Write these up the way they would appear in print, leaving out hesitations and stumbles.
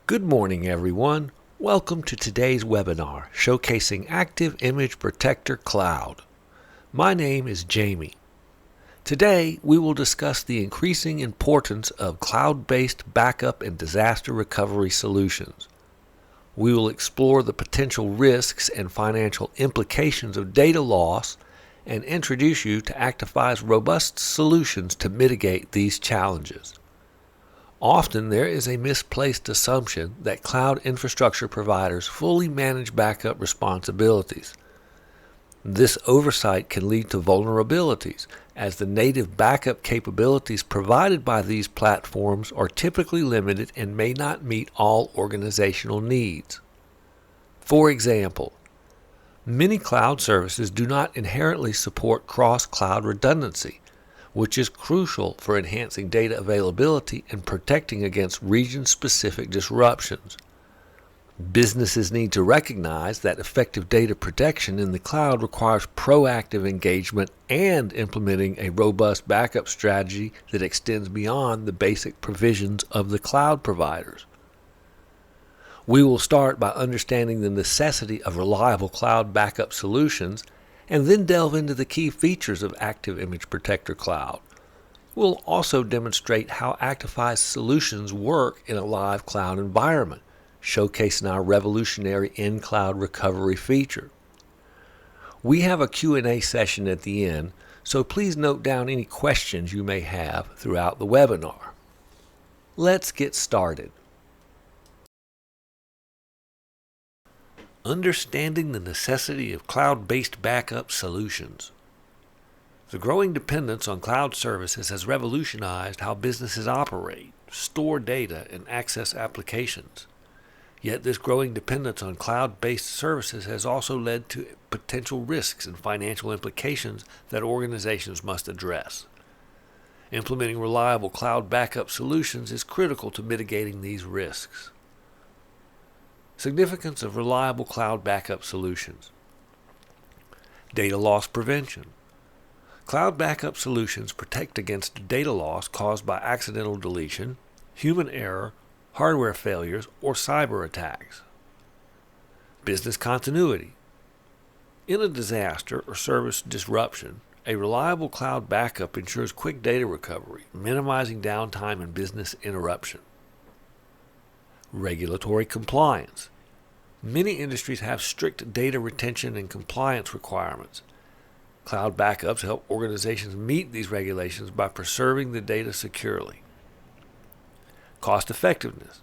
Good morning, everyone. Welcome to today's webinar showcasing ActiveImage Protector Cloud. My name is Jamey. Today, we will discuss the increasing importance of cloud-based backup and disaster recovery solutions. We will explore the potential risks and financial implications of data loss and introduce you to Actiphy's robust solutions to mitigate these challenges. Often there is a misplaced assumption that cloud infrastructure providers fully manage backup responsibilities. This oversight can lead to vulnerabilities, as the native backup capabilities provided by these platforms are typically limited and may not meet all organizational needs. For example, many cloud services do not inherently support cross-cloud redundancy, which is crucial for enhancing data availability and protecting against region-specific disruptions. Businesses need to recognize that effective data protection in the cloud requires proactive engagement and implementing a robust backup strategy that extends beyond the basic provisions of the cloud providers. We will start by understanding the necessity of reliable cloud backup solutions and then delve into the key features of ActiveImage Protector Cloud. We'll also demonstrate how Actiphy's solutions work in a live cloud environment, showcasing our revolutionary in-cloud recovery feature. We have a Q&A session at the end, so please note down any questions you may have throughout the webinar. Let's get started. Understanding the necessity of cloud-based backup solutions. The growing dependence on cloud services has revolutionized how businesses operate, store data, and access applications. Yet this growing dependence on cloud-based services has also led to potential risks and financial implications that organizations must address. Implementing reliable cloud backup solutions is critical to mitigating these risks. Significance of reliable cloud backup solutions. Data loss prevention. Cloud backup solutions protect against data loss caused by accidental deletion, human error, hardware failures, or cyber attacks. Business continuity. In a disaster or service disruption, a reliable cloud backup ensures quick data recovery, minimizing downtime and business interruption. Regulatory compliance. Many industries have strict data retention and compliance requirements. Cloud backups help organizations meet these regulations by preserving the data securely. Cost effectiveness.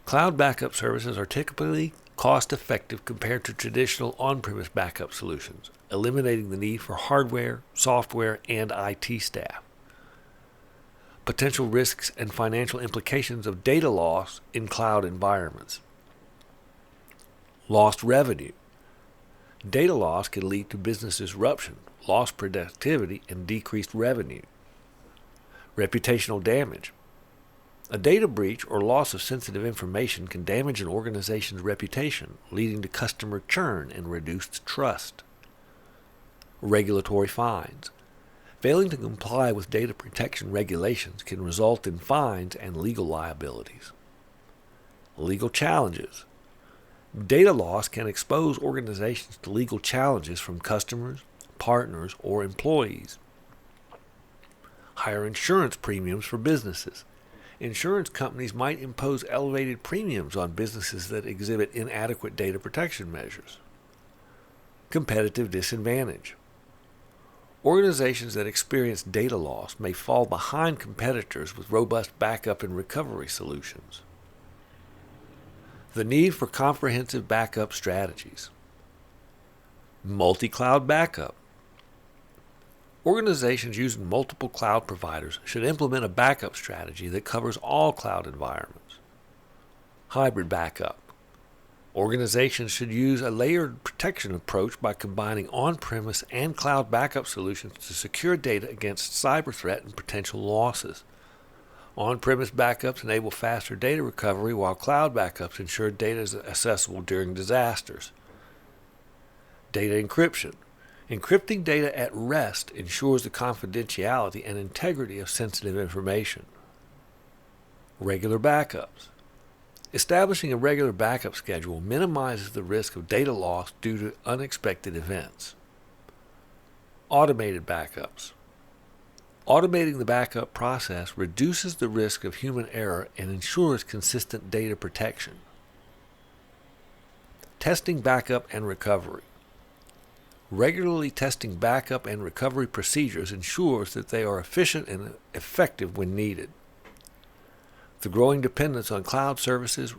Cloud backup services are typically cost effective compared to traditional on-premise backup solutions, eliminating the need for hardware, software, and IT staff. Potential risks and financial implications of data loss in cloud environments. Lost revenue. Data loss can lead to business disruption, lost productivity, and decreased revenue. Reputational damage. A data breach or loss of sensitive information can damage an organization's reputation, leading to customer churn and reduced trust. Regulatory fines. Failing to comply with data protection regulations can result in fines and legal liabilities. Legal challenges. Data loss can expose organizations to legal challenges from customers, partners, or employees. Higher insurance premiums for businesses. Insurance companies might impose elevated premiums on businesses that exhibit inadequate data protection measures. Competitive disadvantage. Organizations that experience data loss may fall behind competitors with robust backup and recovery solutions. The need for comprehensive backup strategies. Multi-cloud backup. Organizations using multiple cloud providers should implement a backup strategy that covers all cloud environments. Hybrid backup. Organizations should use a layered protection approach by combining on-premise and cloud backup solutions to secure data against cyber threat and potential losses. On-premise backups enable faster data recovery, while cloud backups ensure data is accessible during disasters. Data encryption. Encrypting data at rest ensures the confidentiality and integrity of sensitive information. Regular backups. Establishing a regular backup schedule minimizes the risk of data loss due to unexpected events. Automated backups. Automating the backup process reduces the risk of human error and ensures consistent data protection. Testing backup and recovery. Regularly testing backup and recovery procedures ensures that they are efficient and effective when needed. The growing dependence on cloud services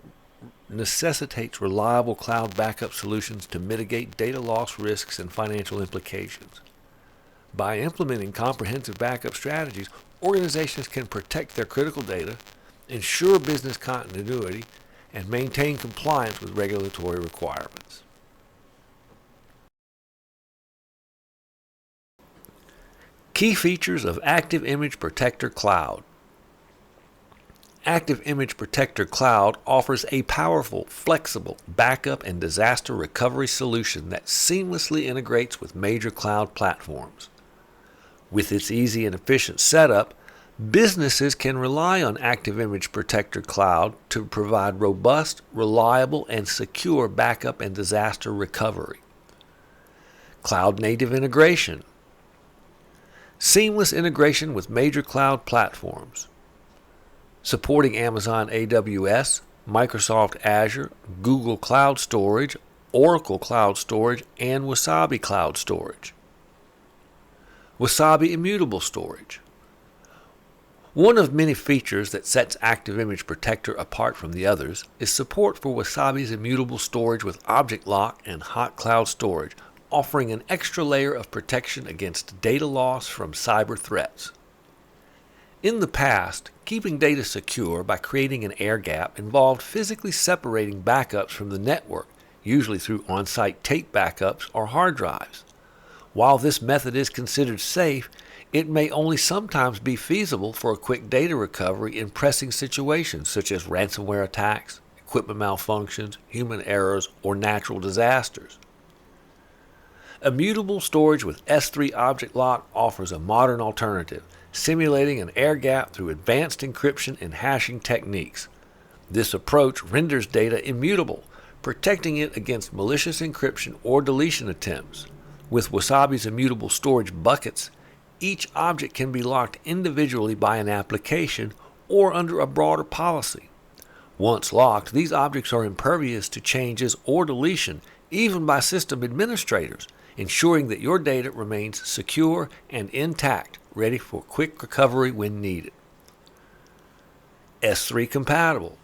necessitates reliable cloud backup solutions to mitigate data loss risks and financial implications. By implementing comprehensive backup strategies, organizations can protect their critical data, ensure business continuity, and maintain compliance with regulatory requirements. Key features of ActiveImage Protector Cloud. ActiveImage Protector Cloud offers a powerful, flexible backup and disaster recovery solution that seamlessly integrates with major cloud platforms. With its easy and efficient setup, businesses can rely on ActiveImage Protector Cloud to provide robust, reliable, and secure backup and disaster recovery. Cloud-native integration. Seamless integration with major cloud platforms. Supporting Amazon AWS, Microsoft Azure, Google Cloud Storage, Oracle Cloud Storage, and Wasabi Cloud Storage. Wasabi Immutable Storage. One of many features that sets ActiveImage Protector apart from the others is support for Wasabi's immutable storage with object lock and hot cloud storage, offering an extra layer of protection against data loss from cyber threats. In the past, keeping data secure by creating an air gap involved physically separating backups from the network, usually through on-site tape backups or hard drives. While this method is considered safe, it may only sometimes be feasible for a quick data recovery in pressing situations such as ransomware attacks, equipment malfunctions, human errors, or natural disasters. Immutable storage with S3 object lock offers a modern alternative, simulating an air gap through advanced encryption and hashing techniques. This approach renders data immutable, protecting it against malicious encryption or deletion attempts. With Wasabi's immutable storage buckets, each object can be locked individually by an application or under a broader policy. Once locked, these objects are impervious to changes or deletion, even by system administrators, ensuring that your data remains secure and intact, ready for quick recovery when needed. S3 compatible.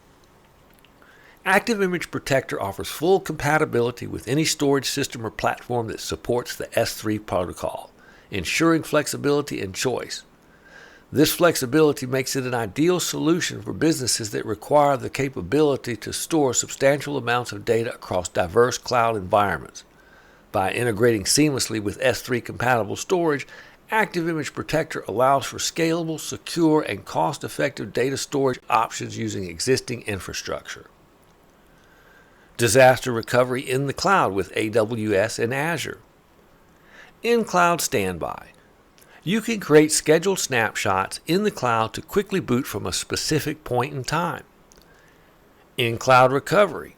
ActiveImage Protector offers full compatibility with any storage system or platform that supports the S3 protocol, ensuring flexibility and choice. This flexibility makes it an ideal solution for businesses that require the capability to store substantial amounts of data across diverse cloud environments. By integrating seamlessly with S3 compatible storage, ActiveImage Protector allows for scalable, secure, and cost-effective data storage options using existing infrastructure. Disaster recovery in the cloud with AWS and Azure. In Cloud Standby. You can create scheduled snapshots in the cloud to quickly boot from a specific point in time. In Cloud Recovery.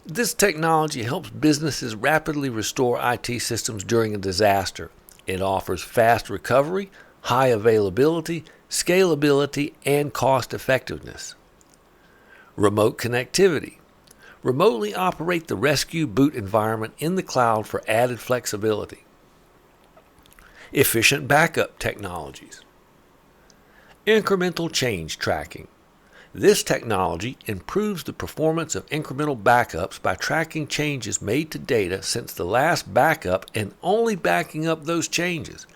This technology helps businesses rapidly restore IT systems during a disaster. It offers fast recovery, high availability, scalability, and cost effectiveness. Remote connectivity. Remotely operate the rescue boot environment in the cloud for added flexibility. Efficient backup technologies. Incremental change tracking. This technology improves the performance of incremental backups by tracking changes made to data since the last backup and only backing up those changes.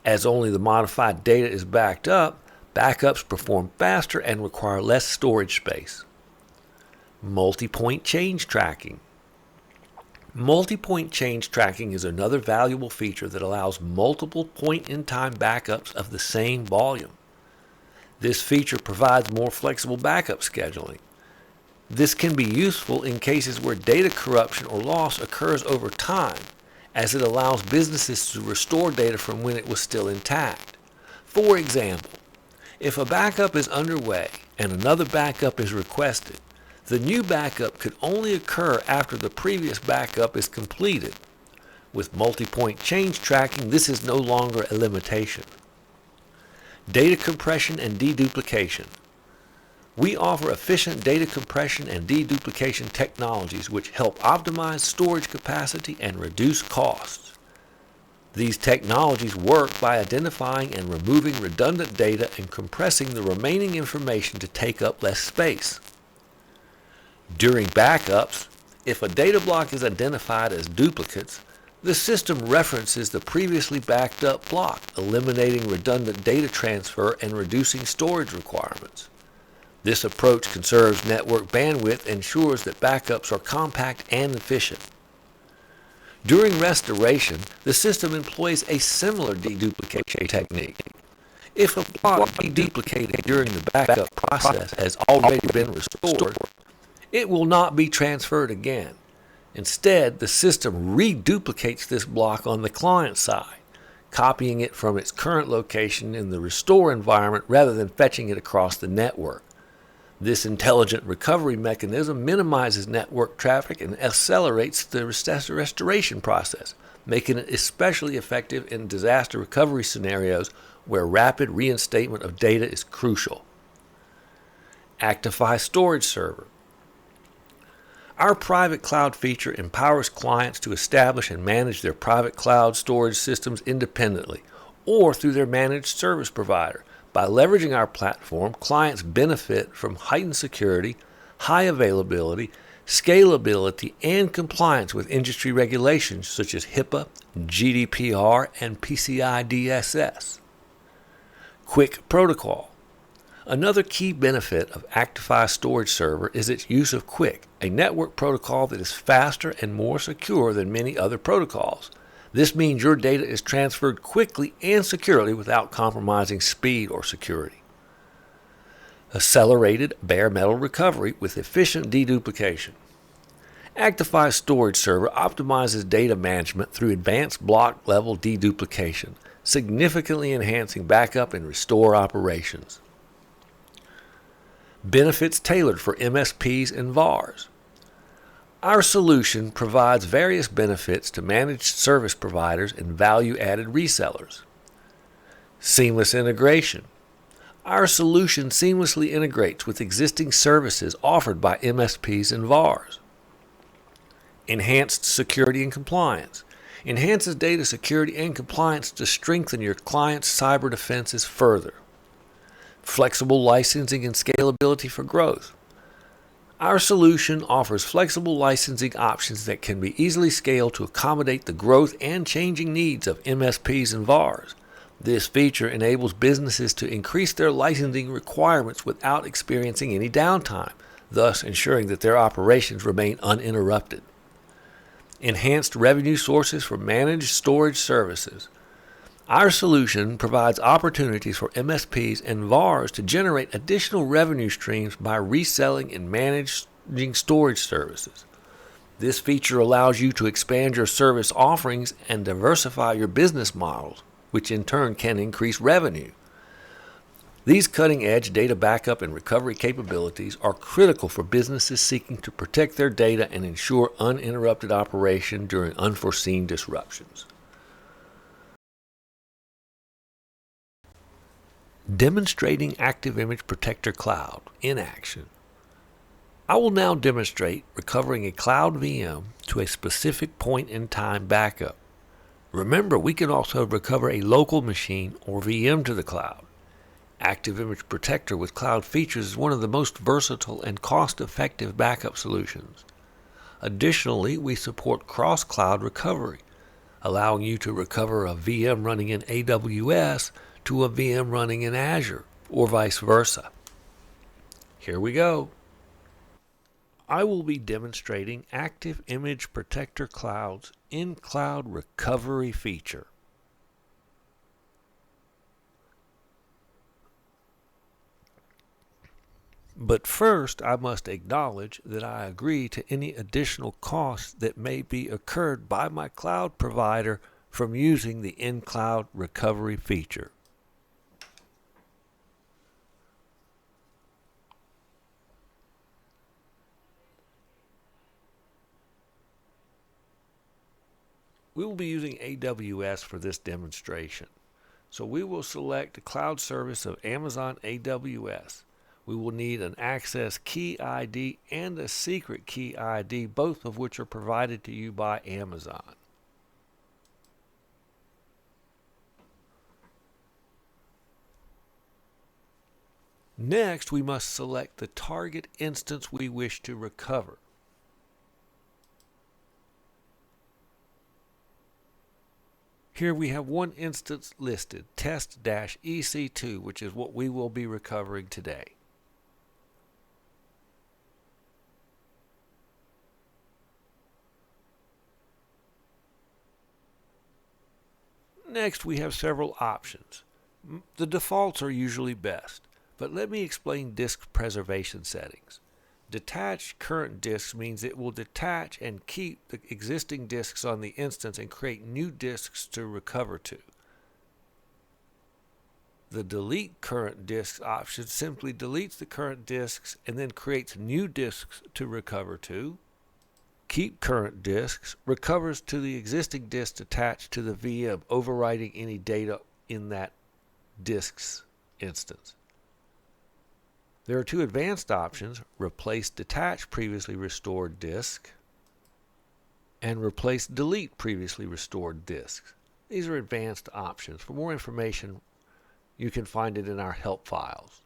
As only the modified data is backed up, backups perform faster and require less storage space. Multi-point change tracking. Multi-point change tracking is another valuable feature that allows multiple point-in-time backups of the same volume. This feature provides more flexible backup scheduling. This can be useful in cases where data corruption or loss occurs over time, as it allows businesses to restore data from when it was still intact. For example, if a backup is underway and another backup is requested, The new backup could only occur after the previous backup is completed. With multi-point change tracking, this is no longer a limitation. Data compression and deduplication. We offer efficient data compression and deduplication technologies which help optimize storage capacity and reduce costs. These technologies work by identifying and removing redundant data and compressing the remaining information to take up less space. During backups, if a data block is identified as duplicates, the system references the previously backed up block, eliminating redundant data transfer and reducing storage requirements. This approach conserves network bandwidth and ensures that backups are compact and efficient. During restoration, the system employs a similar deduplication technique. If a block deduplicated during the backup process has already been restored, it will not be transferred again. Instead, the system reduplicates this block on the client side, copying it from its current location in the restore environment rather than fetching it across the network. This intelligent recovery mechanism minimizes network traffic and accelerates the restoration process, making it especially effective in disaster recovery scenarios where rapid reinstatement of data is crucial. Actiphy Storage Server. Our private cloud feature empowers clients to establish and manage their private cloud storage systems independently or through their managed service provider. By leveraging our platform, clients benefit from heightened security, high availability, scalability, and compliance with industry regulations such as HIPAA, GDPR, and PCI DSS. Quick protocol. Another key benefit of Actiphy Storage Server is its use of QUIC, a network protocol that is faster and more secure than many other protocols. This means your data is transferred quickly and securely without compromising speed or security. Accelerated bare metal recovery with efficient deduplication. Actiphy Storage Server optimizes data management through advanced block level deduplication, significantly enhancing backup and restore operations. Benefits tailored for MSPs and VARs. Our solution provides various benefits to managed service providers and value-added resellers. Seamless integration. Our solution seamlessly integrates with existing services offered by MSPs and VARs. Enhanced security and compliance. Enhances data security and compliance to strengthen your client's cyber defenses further. Flexible licensing and scalability for growth. Our solution offers flexible licensing options that can be easily scaled to accommodate the growth and changing needs of MSPs and VARs. This feature enables businesses to increase their licensing requirements without experiencing any downtime, thus ensuring that their operations remain uninterrupted. Enhanced revenue sources for managed storage services. Our solution provides opportunities for MSPs and VARs to generate additional revenue streams by reselling and managing storage services. This feature allows you to expand your service offerings and diversify your business models, which in turn can increase revenue. These cutting-edge data backup and recovery capabilities are critical for businesses seeking to protect their data and ensure uninterrupted operation during unforeseen disruptions. Demonstrating ActiveImage Protector Cloud in action. I will now demonstrate recovering a cloud VM to a specific point in time backup. Remember, we can also recover a local machine or VM to the cloud. ActiveImage Protector with cloud features is one of the most versatile and cost-effective backup solutions. Additionally, we support cross-cloud recovery, allowing you to recover a VM running in AWS to a VM running in Azure, or vice versa. Here we go. I will be demonstrating ActiveImage Protector Cloud's in-cloud recovery feature. But first, I must acknowledge that I agree to any additional costs that may be incurred by my cloud provider from using the in-cloud recovery feature. We will be using AWS for this demonstration. So we will select the cloud service of Amazon AWS. We will need an access key ID and a secret key ID, both of which are provided to you by Amazon. Next, we must select the target instance we wish to recover. Here we have one instance listed, test-EC2, which is what we will be recovering today. Next, we have several options. The defaults are usually best, but let me explain disk preservation settings. Detach current disks means it will detach and keep the existing disks on the instance and create new disks to recover to. The delete current disks option simply deletes the current disks and then creates new disks to recover to. Keep current disks recovers to the existing disk attached to the VM, overwriting any data in that disk's instance. There are two advanced options: replace detach previously restored disk and replace delete previously restored disks. These are advanced options. For more information, you can find it in our help files.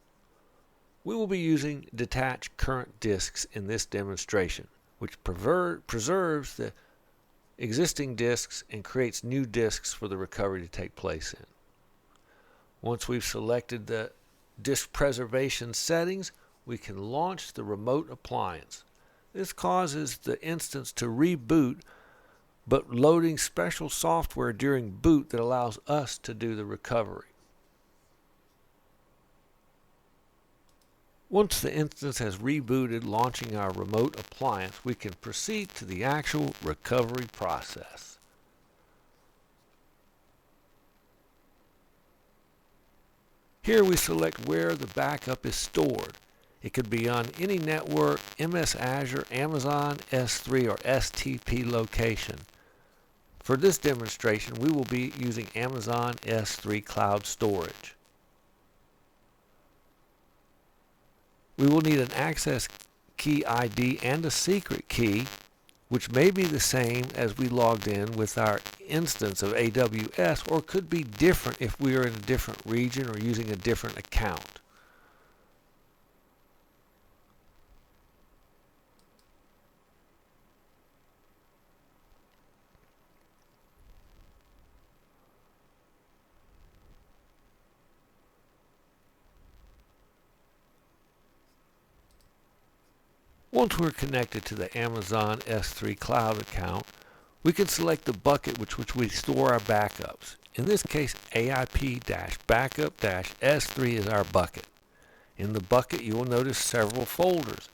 We will be using detach current disks in this demonstration, which preserves the existing disks and creates new disks for the recovery to take place in. Once we've selected the disk preservation settings, we can launch the remote appliance. This causes the instance to reboot, but loading special software during boot that allows us to do the recovery. Once the instance has rebooted, launching our remote appliance, we can proceed to the actual recovery process. Here we select where the backup is stored. It could be on any network, MS Azure, Amazon S3, or STP location. For this demonstration, we will be using Amazon S3 Cloud Storage. We will need an access key ID and a secret key, which may be the same as we logged in with our instance of AWS, or could be different if we are in a different region or using a different account. Once we're connected to the Amazon S3 Cloud account, we can select the bucket which we store our backups. In this case, AIP-backup-S3 is our bucket. In the bucket, you will notice several folders.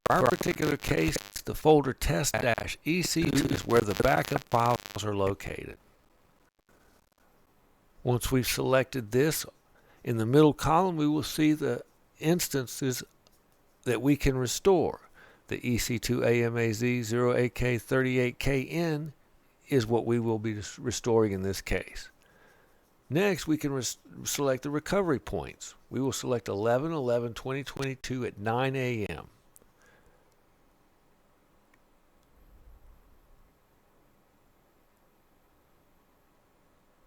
For our particular case, the folder test-EC2 is where the backup files are located. Once we've selected this, in the middle column, we will see the instances that we can restore. The EC2-AMAZ-0AK-38KN is what we will be restoring in this case. Next, we can select the recovery points. We will select 11/11/2022 at 9 a.m.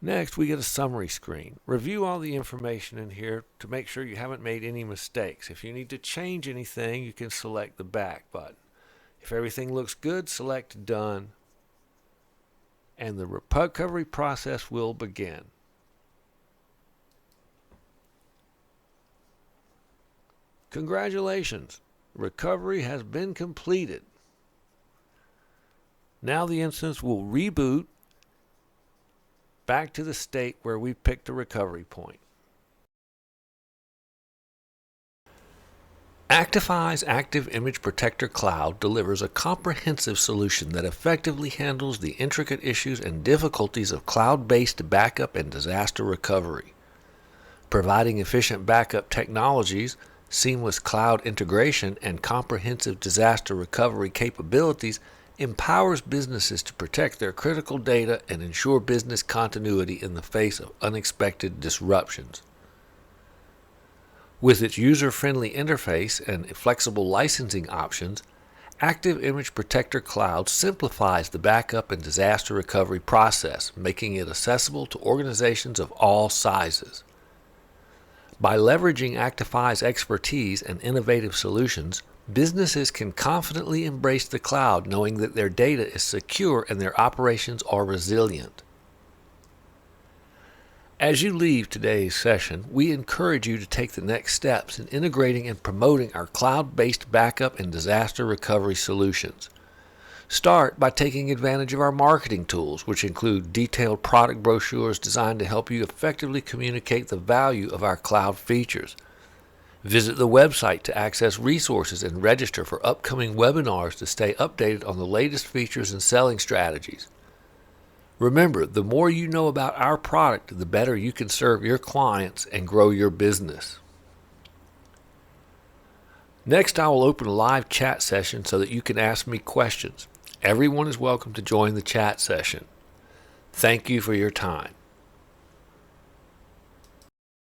Next, we get a summary screen. Review all the information in here to make sure you haven't made any mistakes. If you need to change anything, you can select the back button. If everything looks good, select Done, and the recovery process will begin. Congratulations! Recovery has been completed. Now the instance will reboot back to the state where we picked a recovery point. Actiphy's ActiveImage Protector Cloud delivers a comprehensive solution that effectively handles the intricate issues and difficulties of cloud-based backup and disaster recovery. Providing efficient backup technologies, seamless cloud integration, and comprehensive disaster recovery capabilities, empowers businesses to protect their critical data and ensure business continuity in the face of unexpected disruptions. With its user-friendly interface and flexible licensing options, ActiveImage Protector Cloud simplifies the backup and disaster recovery process, making it accessible to organizations of all sizes. By leveraging Actiphy's expertise and innovative solutions, businesses can confidently embrace the cloud knowing that their data is secure and their operations are resilient. As you leave today's session, we encourage you to take the next steps in integrating and promoting our cloud-based backup and disaster recovery solutions. Start by taking advantage of our marketing tools, which include detailed product brochures designed to help you effectively communicate the value of our cloud features. Visit the website to access resources and register for upcoming webinars to stay updated on the latest features and selling strategies. Remember, the more you know about our product, the better you can serve your clients and grow your business. Next, I will open a live chat session so that you can ask me questions. Everyone is welcome to join the chat session. Thank you for your time.